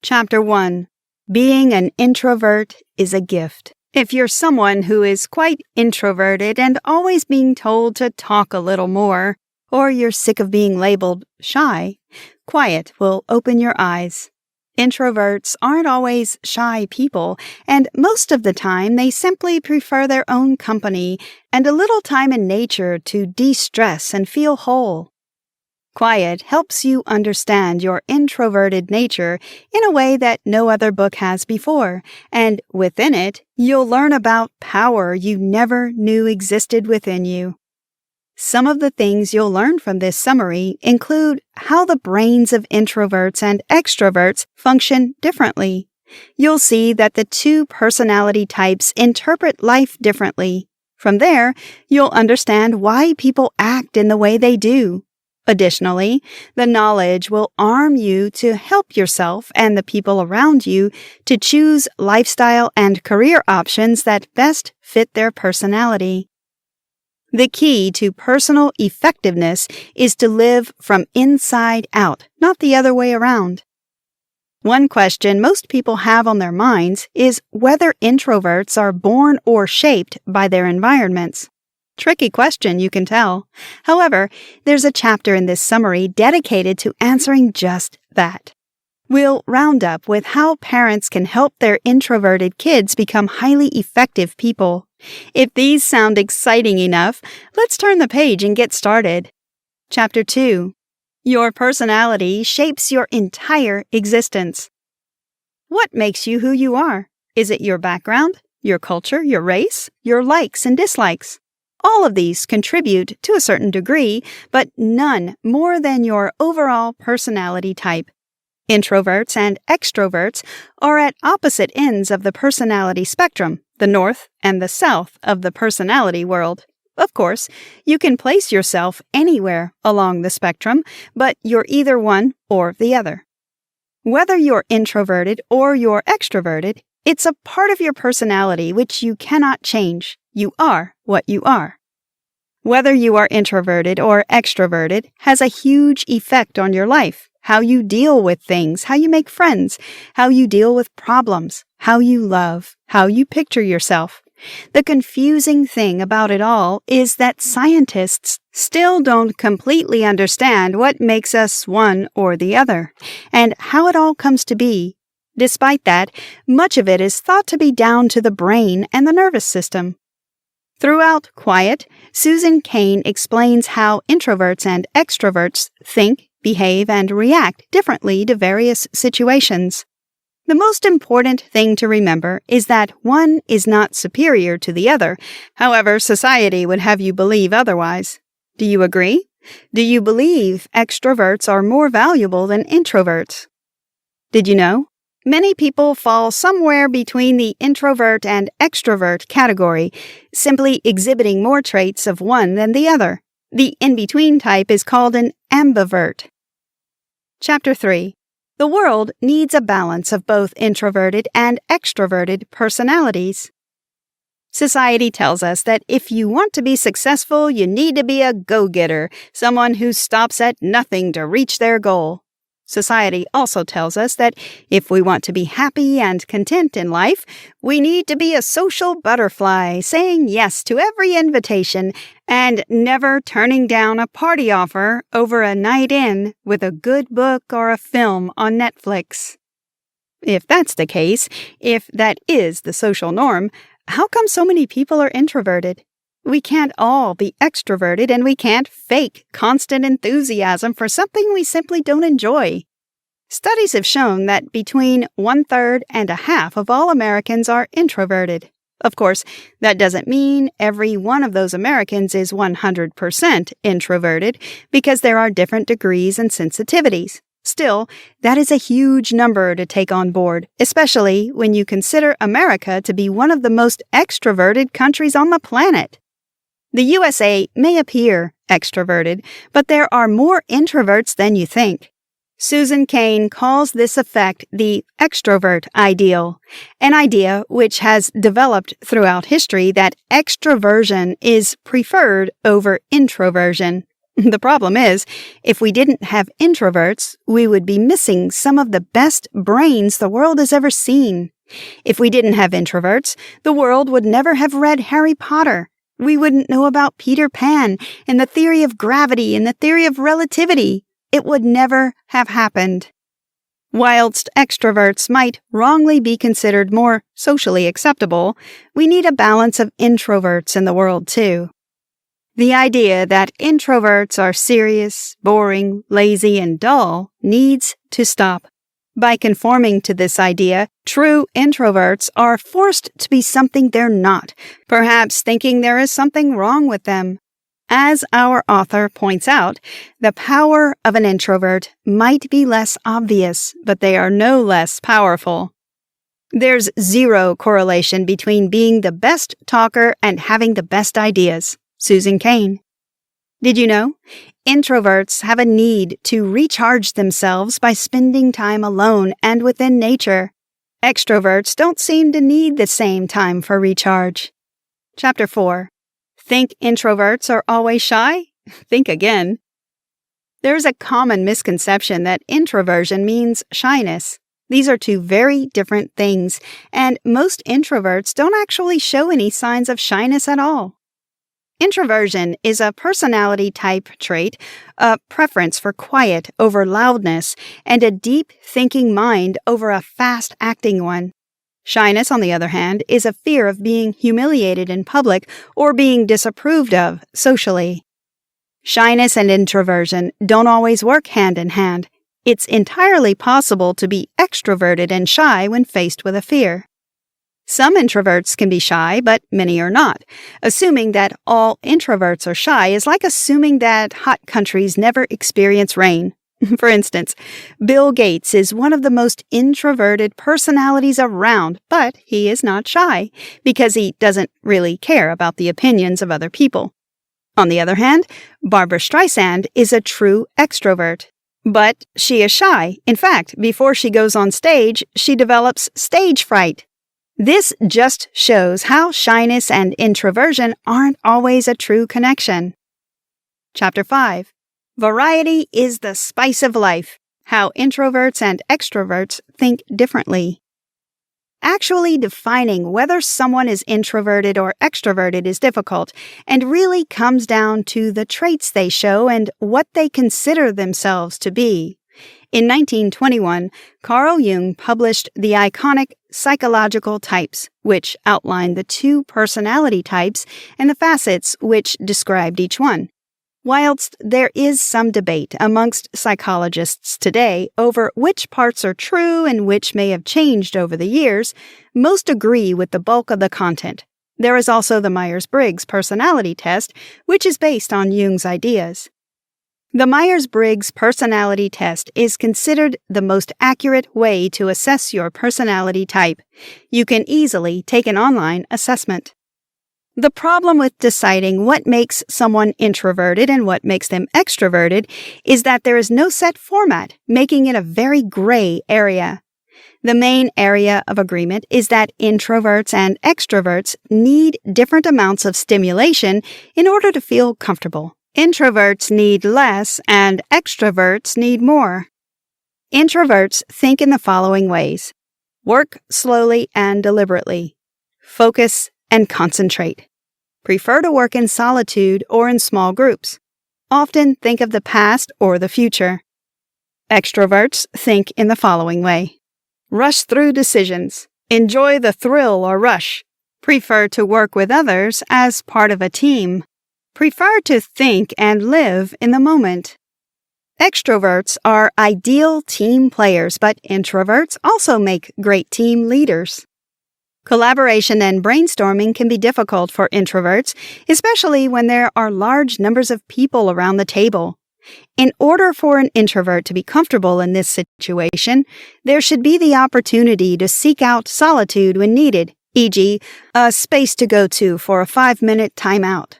Chapter 1. Being an introvert is a gift. If you're someone who is quite introverted and always being told to talk a little more, or you're sick of being labeled shy, quiet will open your eyes. Introverts aren't always shy people, and most of the time they simply prefer their own company and a little time in nature to de-stress and feel whole. Quiet helps you understand your introverted nature in a way that no other book has before, and within it, you'll learn about power you never knew existed within you. Some of the things you'll learn from this summary include how the brains of introverts and extroverts function differently. You'll see that the two personality types interpret life differently. From there, you'll understand why people act in the way they do. Additionally, the knowledge will arm you to help yourself and the people around you to choose lifestyle and career options that best fit their personality. The key to personal effectiveness is to live from inside out, not the other way around. One question most people have on their minds is whether introverts are born or shaped by their environments. Tricky question, you can tell. However, there's a chapter in this summary dedicated to answering just that. We'll round up with how parents can help their introverted kids become highly effective people. If these sound exciting enough, let's turn the page and get started. Chapter 2. Your personality shapes your entire existence. What makes you who you are? Is it your background, your culture, your race, your likes and dislikes? All of these contribute to a certain degree, but none more than your overall personality type. Introverts and extroverts are at opposite ends of the personality spectrum, the north and the south of the personality world. Of course, you can place yourself anywhere along the spectrum, but you're either one or the other. Whether you're introverted or you're extroverted, it's a part of your personality which you cannot change. You are what you are. Whether you are introverted or extroverted has a huge effect on your life, how you deal with things, how you make friends, how you deal with problems, how you love, how you picture yourself. The confusing thing about it all is that scientists still don't completely understand what makes us one or the other, and how it all comes to be. Despite that, much of it is thought to be down to the brain and the nervous system. Throughout Quiet, Susan Cain explains how introverts and extroverts think, behave, and react differently to various situations. The most important thing to remember is that one is not superior to the other. However, society would have you believe otherwise. Do you agree? Do you believe extroverts are more valuable than introverts? Did you know? Many people fall somewhere between the introvert and extrovert category, simply exhibiting more traits of one than the other. The in-between type is called an ambivert. Chapter 3. The world needs a balance of both introverted and extroverted personalities. Society tells us that if you want to be successful, you need to be a go-getter, someone who stops at nothing to reach their goal. Society also tells us that if we want to be happy and content in life, we need to be a social butterfly, saying yes to every invitation and never turning down a party offer over a night in with a good book or a film on Netflix. If that's the case, if that is the social norm, how come so many people are introverted? We can't all be extroverted, and we can't fake constant enthusiasm for something we simply don't enjoy. Studies have shown that between 1/3 and a half of all Americans are introverted. Of course, that doesn't mean every one of those Americans is 100% introverted, because there are different degrees and sensitivities. Still, that is a huge number to take on board, especially when you consider America to be one of the most extroverted countries on the planet. The USA may appear extroverted, but there are more introverts than you think. Susan Cain calls this effect the extrovert ideal, an idea which has developed throughout history that extroversion is preferred over introversion. The problem is, if we didn't have introverts, we would be missing some of the best brains the world has ever seen. If we didn't have introverts, the world would never have read Harry Potter. We wouldn't know about Peter Pan and the theory of gravity and the theory of relativity. It would never have happened. Whilst extroverts might wrongly be considered more socially acceptable, we need a balance of introverts in the world too. The idea that introverts are serious, boring, lazy, and dull needs to stop. By conforming to this idea, true introverts are forced to be something they're not, perhaps thinking there is something wrong with them. As our author points out, the power of an introvert might be less obvious, but they are no less powerful. There's zero correlation between being the best talker and having the best ideas. Susan Cain. Did you know? Introverts have a need to recharge themselves by spending time alone and within nature. Extroverts don't seem to need the same time for recharge. Chapter 4. Think introverts are always shy? Think again. There's a common misconception that introversion means shyness. These are two very different things, and most introverts don't actually show any signs of shyness at all. Introversion is a personality type trait, a preference for quiet over loudness, and a deep thinking mind over a fast acting one. Shyness, on the other hand, is a fear of being humiliated in public or being disapproved of socially. Shyness and introversion don't always work hand in hand. It's entirely possible to be extroverted and shy when faced with a fear. Some introverts can be shy, but many are not. Assuming that all introverts are shy is like assuming that hot countries never experience rain. For instance, Bill Gates is one of the most introverted personalities around, but he is not shy because he doesn't really care about the opinions of other people. On the other hand, Barbra Streisand is a true extrovert. But she is shy. In fact, before she goes on stage, she develops stage fright. This just shows how shyness and introversion aren't always a true connection. Chapter 5. Variety is the spice of life. How introverts and extroverts think differently. Actually defining whether someone is introverted or extroverted is difficult and really comes down to the traits they show and what they consider themselves to be. In 1921, Carl Jung published the iconic Psychological Types, which outlined the two personality types and the facets which described each one. Whilst there is some debate amongst psychologists today over which parts are true and which may have changed over the years, most agree with the bulk of the content. There is also the Myers-Briggs personality test, which is based on Jung's ideas. The Myers-Briggs personality test is considered the most accurate way to assess your personality type. You can easily take an online assessment. The problem with deciding what makes someone introverted and what makes them extroverted is that there is no set format, making it a very gray area. The main area of agreement is that introverts and extroverts need different amounts of stimulation in order to feel comfortable. Introverts need less and extroverts need more. Introverts think in the following ways: work slowly and deliberately, focus and concentrate, prefer to work in solitude or in small groups, often think of the past or the future. Extroverts think in the following way: rush through decisions, enjoy the thrill or rush, prefer to work with others as part of a team, prefer to think and live in the moment. Extroverts are ideal team players, but introverts also make great team leaders. Collaboration and brainstorming can be difficult for introverts, especially when there are large numbers of people around the table. In order for an introvert to be comfortable in this situation, there should be the opportunity to seek out solitude when needed, e.g., a space to go to for a 5-minute timeout.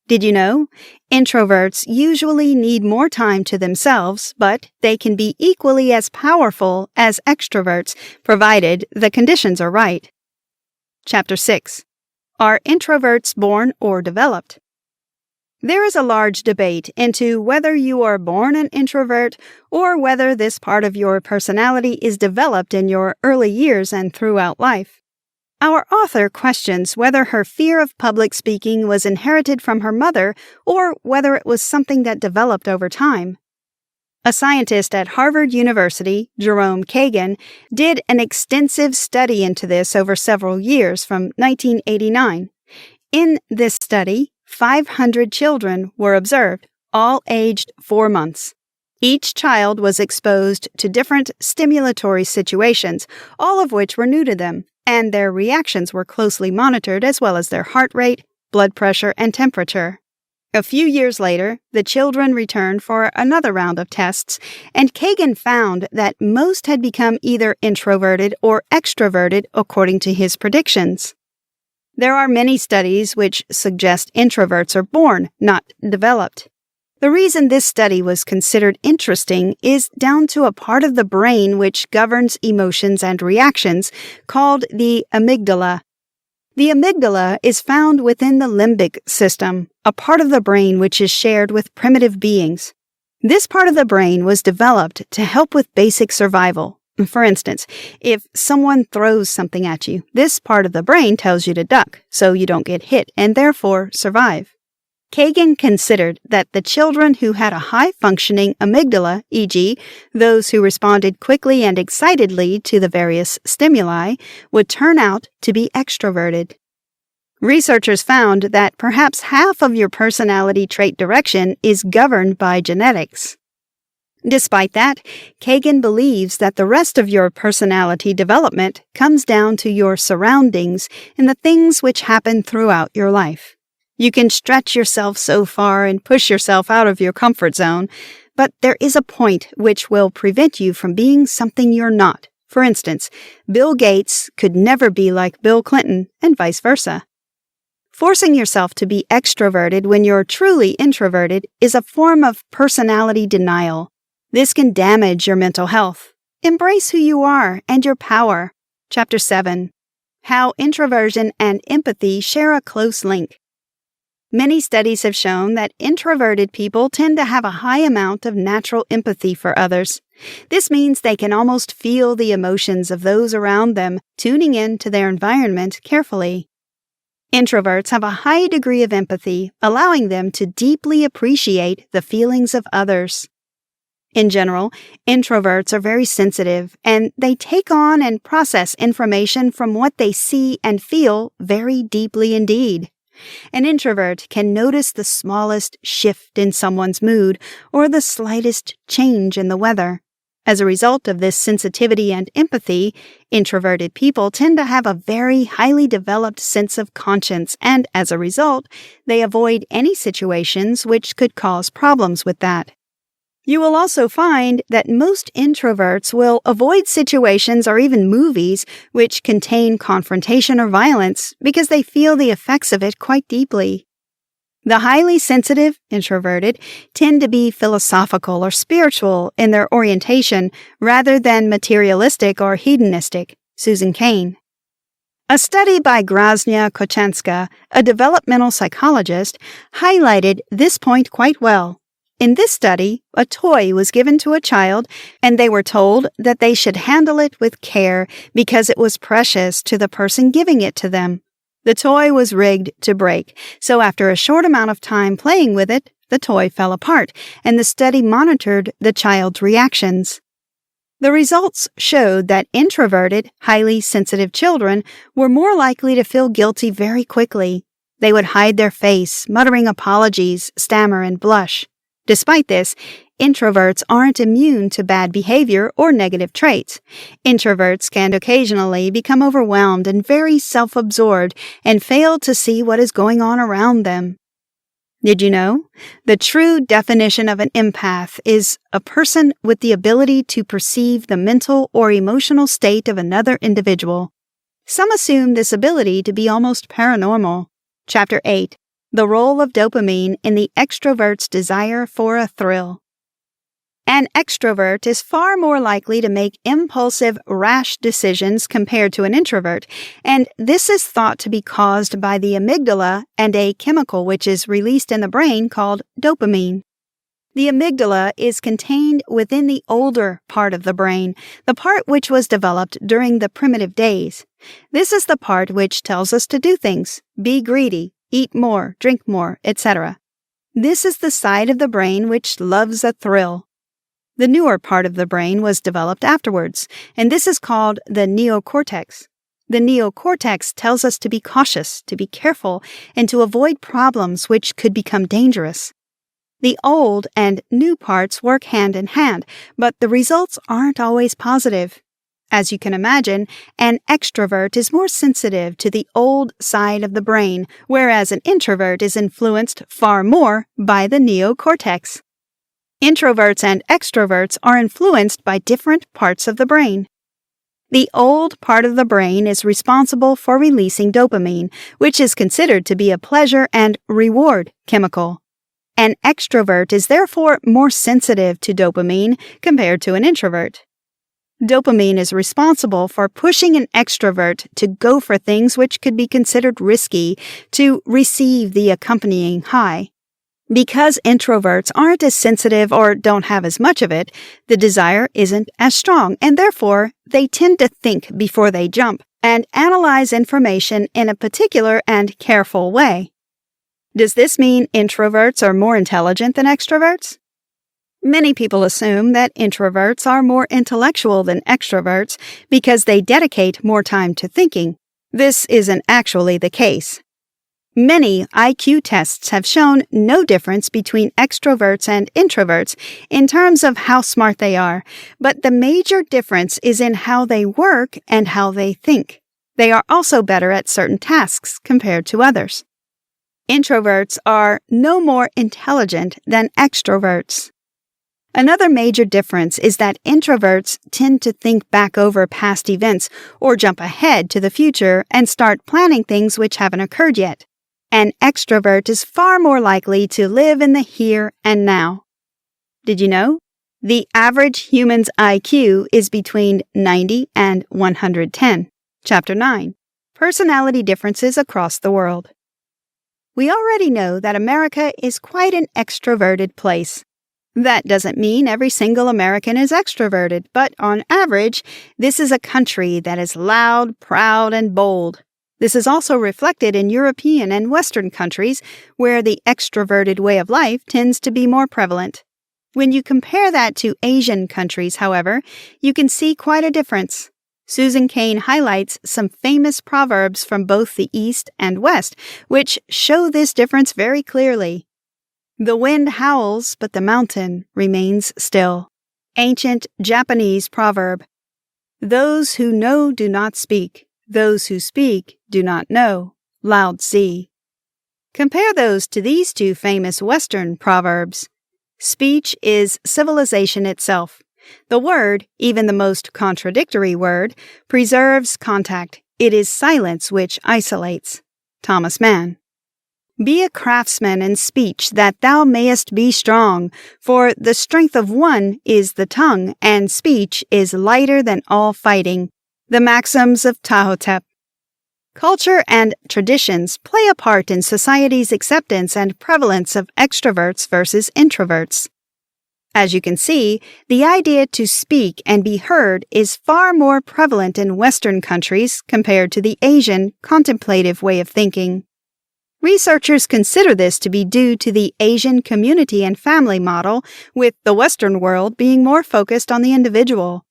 Did you know? Introverts usually need more time to themselves, but they can be equally as powerful as extroverts, provided the conditions are right. Chapter 6. Are introverts born or developed? There is a large debate into whether you are born an introvert or whether this part of your personality is developed in your early years and throughout life. Our author questions whether her fear of public speaking was inherited from her mother or whether it was something that developed over time. A scientist at Harvard University, Jerome Kagan, did an extensive study into this over several years from 1989. In this study, 500 children were observed, all aged 4 months. Each child was exposed to different stimulatory situations, all of which were new to them, and their reactions were closely monitored as well as their heart rate, blood pressure, and temperature. A few years later, the children returned for another round of tests, and Kagan found that most had become either introverted or extroverted according to his predictions. There are many studies which suggest introverts are born, not developed. The reason this study was considered interesting is down to a part of the brain which governs emotions and reactions, called the amygdala. The amygdala is found within the limbic system, a part of the brain which is shared with primitive beings. This part of the brain was developed to help with basic survival. For instance, if someone throws something at you, this part of the brain tells you to duck so you don't get hit and therefore survive. Kagan considered that the children who had a high-functioning amygdala, e.g., those who responded quickly and excitedly to the various stimuli, would turn out to be extroverted. Researchers found that perhaps half of your personality trait direction is governed by genetics. Despite that, Kagan believes that the rest of your personality development comes down to your surroundings and the things which happen throughout your life. You can stretch yourself so far and push yourself out of your comfort zone, but there is a point which will prevent you from being something you're not. For instance, Bill Gates could never be like Bill Clinton, and vice versa. Forcing yourself to be extroverted when you're truly introverted is a form of personality denial. This can damage your mental health. Embrace who you are and your power. Chapter 7. How Introversion and Empathy Share a Close Link. Many studies have shown that introverted people tend to have a high amount of natural empathy for others. This means they can almost feel the emotions of those around them, tuning in to their environment carefully. Introverts have a high degree of empathy, allowing them to deeply appreciate the feelings of others. In general, introverts are very sensitive, and they take on and process information from what they see and feel very deeply indeed. An introvert can notice the smallest shift in someone's mood or the slightest change in the weather. As a result of this sensitivity and empathy, introverted people tend to have a very highly developed sense of conscience, and as a result, they avoid any situations which could cause problems with that. You will also find that most introverts will avoid situations or even movies which contain confrontation or violence because they feel the effects of it quite deeply. The highly sensitive, introverted, tend to be philosophical or spiritual in their orientation rather than materialistic or hedonistic. Susan Cain. A study by Graznia Kochanska, a developmental psychologist, highlighted this point quite well. In this study, a toy was given to a child, and they were told that they should handle it with care because it was precious to the person giving it to them. The toy was rigged to break, so after a short amount of time playing with it, the toy fell apart, and the study monitored the child's reactions. The results showed that introverted, highly sensitive children were more likely to feel guilty very quickly. They would hide their face, muttering apologies, stammer, and blush. Despite this, introverts aren't immune to bad behavior or negative traits. Introverts can occasionally become overwhelmed and very self-absorbed and fail to see what is going on around them. Did you know? The true definition of an empath is a person with the ability to perceive the mental or emotional state of another individual. Some assume this ability to be almost paranormal. Chapter 8. The role of dopamine in the extrovert's desire for a thrill. An extrovert is far more likely to make impulsive, rash decisions compared to an introvert, and this is thought to be caused by the amygdala and a chemical which is released in the brain called dopamine. The amygdala is contained within the older part of the brain, the part which was developed during the primitive days. This is the part which tells us to do things, be greedy, eat more, drink more, etc. This is the side of the brain which loves a thrill. The newer part of the brain was developed afterwards, and this is called the neocortex. The neocortex tells us to be cautious, to be careful, and to avoid problems which could become dangerous. The old and new parts work hand in hand, but the results aren't always positive. As you can imagine, an extrovert is more sensitive to the old side of the brain, whereas an introvert is influenced far more by the neocortex. Introverts and extroverts are influenced by different parts of the brain. The old part of the brain is responsible for releasing dopamine, which is considered to be a pleasure and reward chemical. An extrovert is therefore more sensitive to dopamine compared to an introvert. Dopamine is responsible for pushing an extrovert to go for things which could be considered risky to receive the accompanying high. Because introverts aren't as sensitive or don't have as much of it, the desire isn't as strong, and therefore they tend to think before they jump and analyze information in a particular and careful way. Does this mean introverts are more intelligent than extroverts? Many people assume that introverts are more intellectual than extroverts because they dedicate more time to thinking. This isn't actually the case. Many IQ tests have shown no difference between extroverts and introverts in terms of how smart they are, but the major difference is in how they work and how they think. They are also better at certain tasks compared to others. Introverts are no more intelligent than extroverts. Another major difference is that introverts tend to think back over past events or jump ahead to the future and start planning things which haven't occurred yet. An extrovert is far more likely to live in the here and now. Did you know? The average human's IQ is between 90 and 110. Chapter 9. Personality Differences Across the World. We already know that America is quite an extroverted place. That doesn't mean every single American is extroverted, but on average, this is a country that is loud, proud, and bold. This is also reflected in European and Western countries, where the extroverted way of life tends to be more prevalent. When you compare that to Asian countries, however, you can see quite a difference. Susan Cain highlights some famous proverbs from both the East and West, which show this difference very clearly. The wind howls, but the mountain remains still. Ancient Japanese proverb. Those who know do not speak. Those who speak do not know. Lao Tzu. Compare those to these two famous Western proverbs. Speech is civilization itself. The word, even the most contradictory word, preserves contact. It is silence which isolates. Thomas Mann. Be a craftsman in speech that thou mayest be strong, for the strength of one is the tongue, and speech is lighter than all fighting. The Maxims of Tahotep. Culture and traditions play a part in society's acceptance and prevalence of extroverts versus introverts. As you can see, the idea to speak and be heard is far more prevalent in Western countries compared to the Asian contemplative way of thinking. Researchers consider this to be due to the Asian community and family model, with the Western world being more focused on the individual.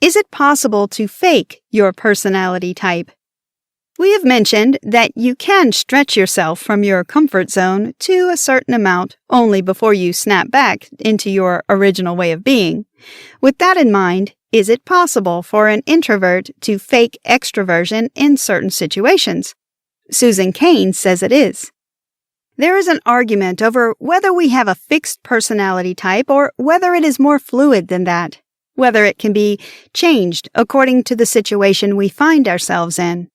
Is it possible to fake your personality type? We have mentioned that you can stretch yourself from your comfort zone to a certain amount only before you snap back into your original way of being. With that in mind, is it possible for an introvert to fake extroversion in certain situations? Susan Cain says it is. There is an argument over whether we have a fixed personality type or whether it is more fluid than that, whether it can be changed according to the situation we find ourselves in.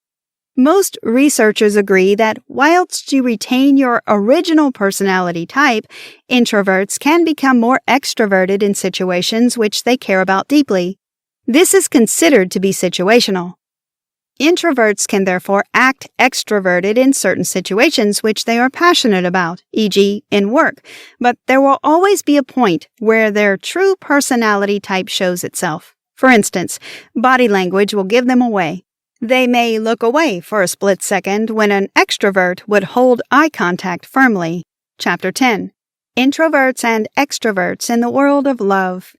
Most researchers agree that whilst you retain your original personality type, introverts can become more extroverted in situations which they care about deeply. This is considered to be situational. Introverts can therefore act extroverted in certain situations which they are passionate about, e.g., in work, but there will always be a point where their true personality type shows itself. For instance, body language will give them away. They may look away for a split second when an extrovert would hold eye contact firmly. Chapter 10. Introverts and Extroverts in the World of Love.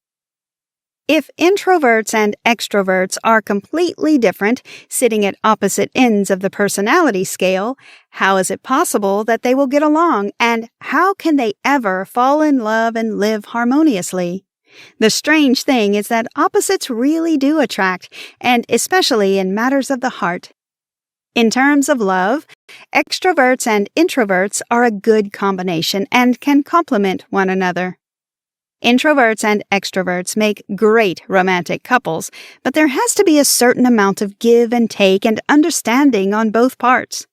If introverts and extroverts are completely different, sitting at opposite ends of the personality scale, how is it possible that they will get along, and how can they ever fall in love and live harmoniously? The strange thing is that opposites really do attract, and especially in matters of the heart. In terms of love, extroverts and introverts are a good combination and can complement one another. Introverts and extroverts make great romantic couples, but there has to be a certain amount of give and take and understanding on both parts.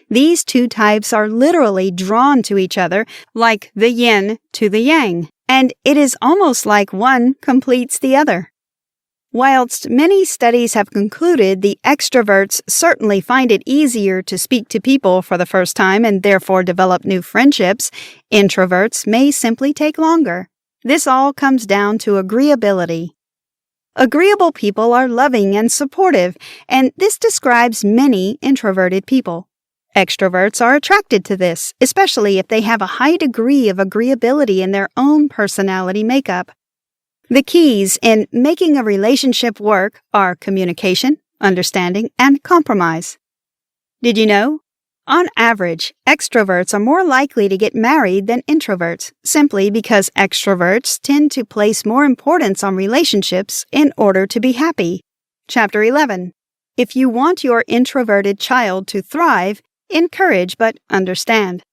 These two types are literally drawn to each other like the yin to the yang, and it is almost like one completes the other. Whilst many studies have concluded the extroverts certainly find it easier to speak to people for the first time and therefore develop new friendships, introverts may simply take longer. This all comes down to agreeability. Agreeable people are loving and supportive, and this describes many introverted people. Extroverts are attracted to this, especially if they have a high degree of agreeability in their own personality makeup. The keys in making a relationship work are communication, understanding, and compromise. Did you know? On average, extroverts are more likely to get married than introverts, simply because extroverts tend to place more importance on relationships in order to be happy. Chapter 11. If you want your introverted child to thrive, encourage but understand.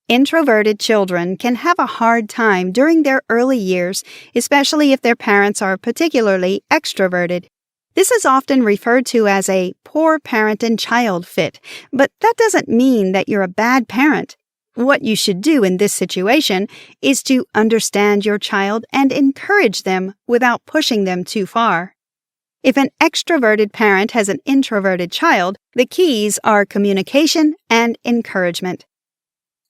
Introverted children can have a hard time during their early years, especially if their parents are particularly extroverted. This is often referred to as a poor parent and child fit, but that doesn't mean that you're a bad parent. What you should do in this situation is to understand your child and encourage them without pushing them too far. If an extroverted parent has an introverted child, the keys are communication and encouragement.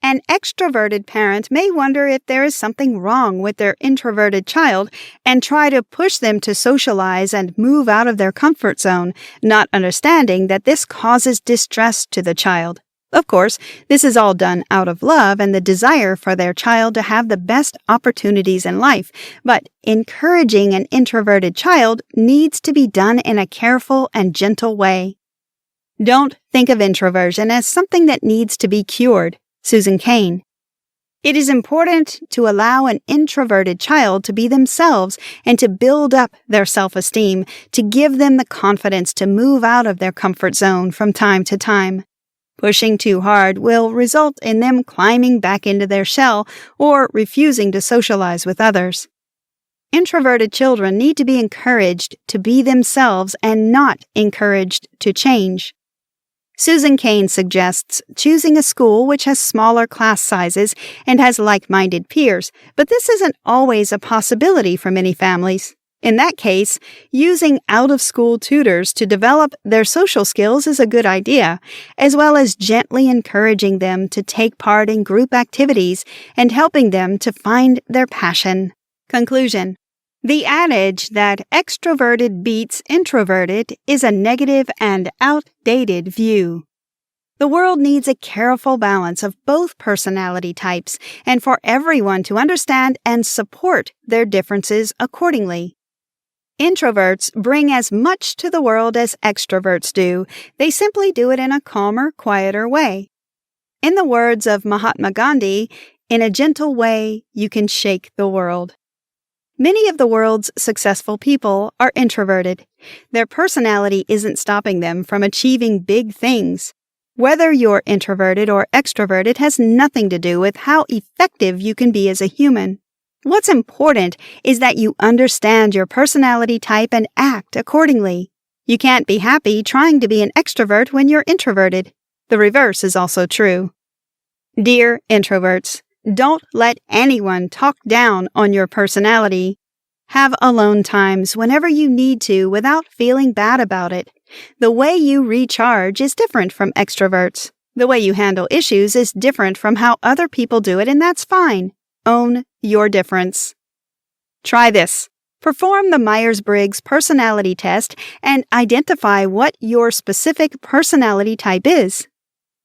An extroverted parent may wonder if there is something wrong with their introverted child and try to push them to socialize and move out of their comfort zone, not understanding that this causes distress to the child. Of course, this is all done out of love and the desire for their child to have the best opportunities in life, but encouraging an introverted child needs to be done in a careful and gentle way. Don't think of introversion as something that needs to be cured. Susan Cain. It is important to allow an introverted child to be themselves and to build up their self-esteem, to give them the confidence to move out of their comfort zone from time to time. Pushing too hard will result in them climbing back into their shell or refusing to socialize with others. Introverted children need to be encouraged to be themselves and not encouraged to change. Susan Cain suggests choosing a school which has smaller class sizes and has like-minded peers, but this isn't always a possibility for many families. In that case, using out-of-school tutors to develop their social skills is a good idea, as well as gently encouraging them to take part in group activities and helping them to find their passion. Conclusion. The adage that extroverted beats introverted is a negative and outdated view. The world needs a careful balance of both personality types and for everyone to understand and support their differences accordingly. Introverts bring as much to the world as extroverts do. They simply do it in a calmer, quieter way. In the words of Mahatma Gandhi, in a gentle way, you can shake the world. Many of the world's successful people are introverted. Their personality isn't stopping them from achieving big things. Whether you're introverted or extroverted has nothing to do with how effective you can be as a human. What's important is that you understand your personality type and act accordingly. You can't be happy trying to be an extrovert when you're introverted. The reverse is also true. Dear introverts, don't let anyone talk down on your personality. Have alone times whenever you need to without feeling bad about it. The way you recharge is different from extroverts. The way you handle issues is different from how other people do it, and that's fine. Own your difference. Try this. Perform the Myers-Briggs personality test and identify what your specific personality type is.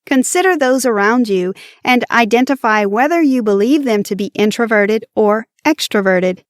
Consider those around you and identify whether you believe them to be introverted or extroverted.